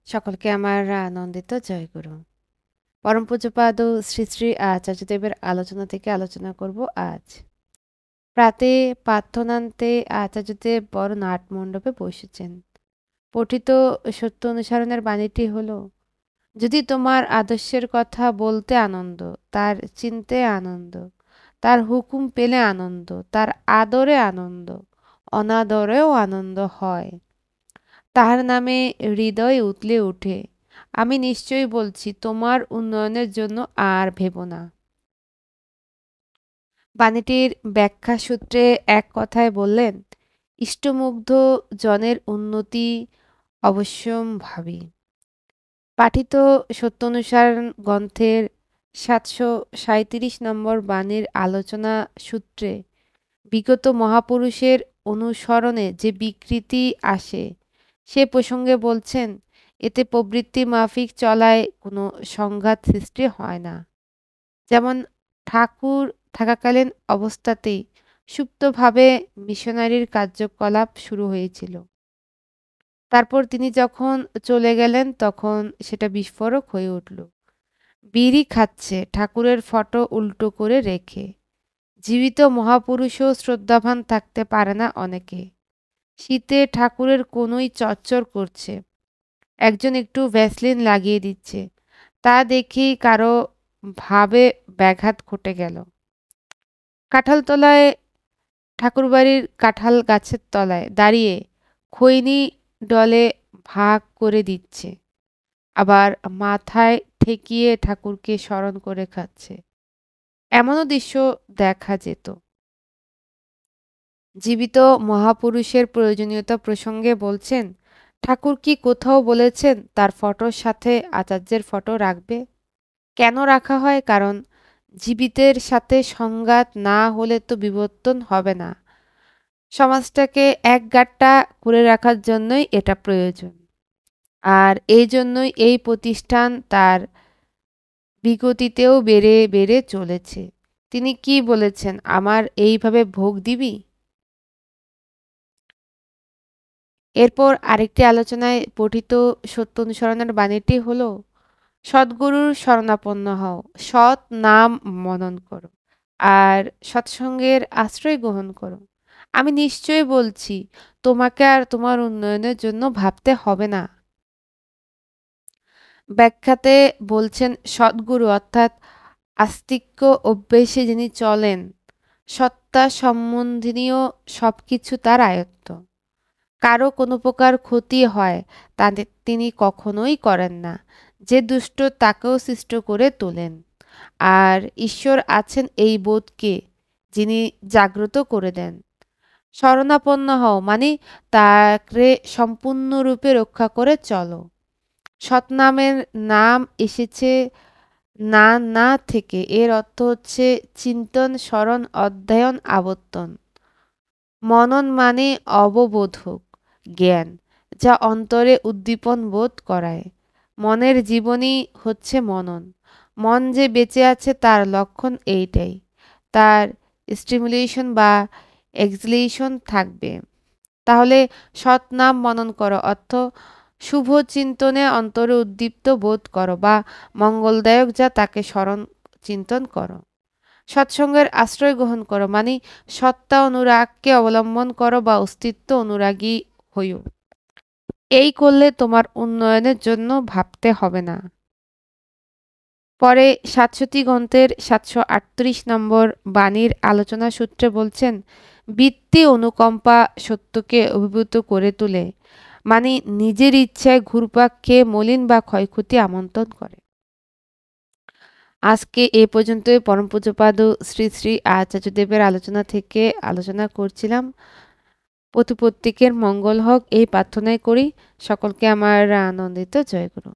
সকলকে আমার আনন্দিত জয়গুরু। পরম পূজ্যপাদ শ্রী শ্রী আচার্যদেবের আলোচনা থেকে আলোচনা করব আজ। প্রাতে প্রার্থনান্তে আচার্যদেব বড় নাটমণ্ডপে বসেছেন। পঠিত সত্য অনুসরণের বাণীটি হলো, যদি তোমার আদর্শের কথা বলতে আনন্দ, তার চিনতে আনন্দ, তার হুকুম পেলে আনন্দ, তার আদরে আনন্দ, অনাদরেও আনন্দ হয়, তাহার নামে হৃদয় উতলে ওঠে, আমি নিশ্চয়ই বলছি তোমার উন্নয়নের জন্য আর ভেবো না। বাণীটির ব্যাখ্যা সূত্রে এক কথায় বললেন, ইষ্টমুগ্ধ জনের উন্নতি অবশ্যম্ভাবী। পাঠিত সত্যানুসারণ গ্রন্থের 737 নম্বর বাণীর আলোচনা সূত্রে বিগত মহাপুরুষের অনুসরণে যে বিকৃতি আসে সে প্রসঙ্গে বলছেন, এতে প্রবৃত্তি মাফিক চলায় কোনো সংঘাত সৃষ্টি হয় না। যেমন ঠাকুর থাকাকালীন অবস্থাতেই সুপ্তভাবে মিশনারির কার্যকলাপ শুরু হয়েছিল। তারপর তিনি যখন চলে গেলেন তখন সেটা বিস্ফোরক হয়ে উঠল। বিড়ি খাচ্ছে ঠাকুরের ফটো উল্টো করে রেখে। জীবিত মহাপুরুষও শ্রদ্ধাবান থাকতে পারে না অনেকে। শীতে ঠাকুরের কোনোই চচ্চর করছে, একজন একটু ভ্যাসলিন লাগিয়ে দিচ্ছে, তা দেখেই কারো ভাবে ব্যাঘাত ঘটে গেল। কাঁঠালতলায় ঠাকুরবাড়ির কাঁঠাল গাছের তলায় দাঁড়িয়ে খৈনি ডলে ভাগ করে দিচ্ছে, আবার মাথায় ঠেকিয়ে ঠাকুরকে স্মরণ করে খাচ্ছে, এমনও দৃশ্য দেখা যেত। জীবিত মহাপুরুষের প্রয়োজনীয়তা প্রসঙ্গে বলছেন, ঠাকুর কি কোথাও বলেছেন তার ফটোর সাথে আচার্যের ফটো রাখবে? কেন রাখা হয়? কারণ জীবিতের সাথে সংঘাত না হলে তো বিবর্তন হবে না। সমাজটাকে একগাট্টা করে রাখার জন্যই এটা প্রয়োজন। আর এই জন্যই এই প্রতিষ্ঠান তার বিগতিতেও বেড়ে বেড়ে চলেছে। তিনি কি বলেছেন, আমার এইভাবে ভোগ দিবি? এরপর আরেকটি আলোচনায় পঠিত সত্য অনুসরণের বাণীটি হলো, সদ্গুরুর শরণাপন্ন হও, সৎ নাম মনন করো, আর সৎসঙ্গের আশ্রয় গ্রহণ করো। আমি নিশ্চয়ই বলছি তোমাকে আর তোমার উন্নয়নের জন্য ভাবতে হবে না। ব্যাখ্যাতে বলছেন, সদ্গুরু অর্থাৎ আস্তিক্য অভ্যেসে যিনি চলেন, সত্তা সম্বন্ধীয় সব কিছু তার আয়ত্ত। কারো কোনো প্রকার ক্ষতি হয় তা তিনি কখনোই করেন না। যে দুষ্ট তাকেও সৃষ্ট করে তোলেন। আর ঈশ্বর আছেন এই বোধকে যিনি জাগ্রত করে দেন। শরণাপন্ন হও মানে তাকে সম্পূর্ণরূপে রক্ষা করে চলো। সৎনামের নাম এসেছে না না থেকে, এর অর্থ হচ্ছে চিন্তন, স্মরণ, অধ্যয়ন, আবর্তন। মনন মানে অববোধক জ্ঞান, যা অন্তরে উদ্দীপন বোধ করায়। মনের জীবনই হচ্ছে মনন। মন যে বেঁচে আছে তার লক্ষণ এইটাই, তার স্টিমুলেশন বা এক্সিলেশন থাকবে। তাহলে সৎ নাম মনন করো অর্থ শুভ চিন্তনে অন্তরে উদ্দীপ্ত বোধ করো বা মঙ্গলদায়ক যা তাকে স্মরণ চিন্তন করো। সৎসঙ্গের আশ্রয় গ্রহণ করো মানে সত্তা অনুরাগকে অবলম্বন করো বা অস্তিত্ব অনুরাগী হইও। এই করলে তোমার উন্নয়নের জন্য ভাবতে হবে না। পরে ৭০০ গ্রন্থের ৭৩৮ নম্বর বাণীর আলোচনা সূত্রে বলছেন, বৃত্তি অনুকম্পা সত্যকে অভিভূত করে তোলে, মানে নিজের ইচ্ছায় ঘুরপাক খেয়ে মলিন বা ক্ষয়ক্ষতি আমন্ত্রণ করে। আজকে এ পর্যন্তই। পরম পূজ্যপাদ শ্রী শ্রী আচার্যদেবের আলোচনা থেকে আলোচনা করছিলাম। প্রত্যেকের মঙ্গল হোক এই প্রার্থনাই করি। সকলকে আমার আনন্দিত জয়গুরু।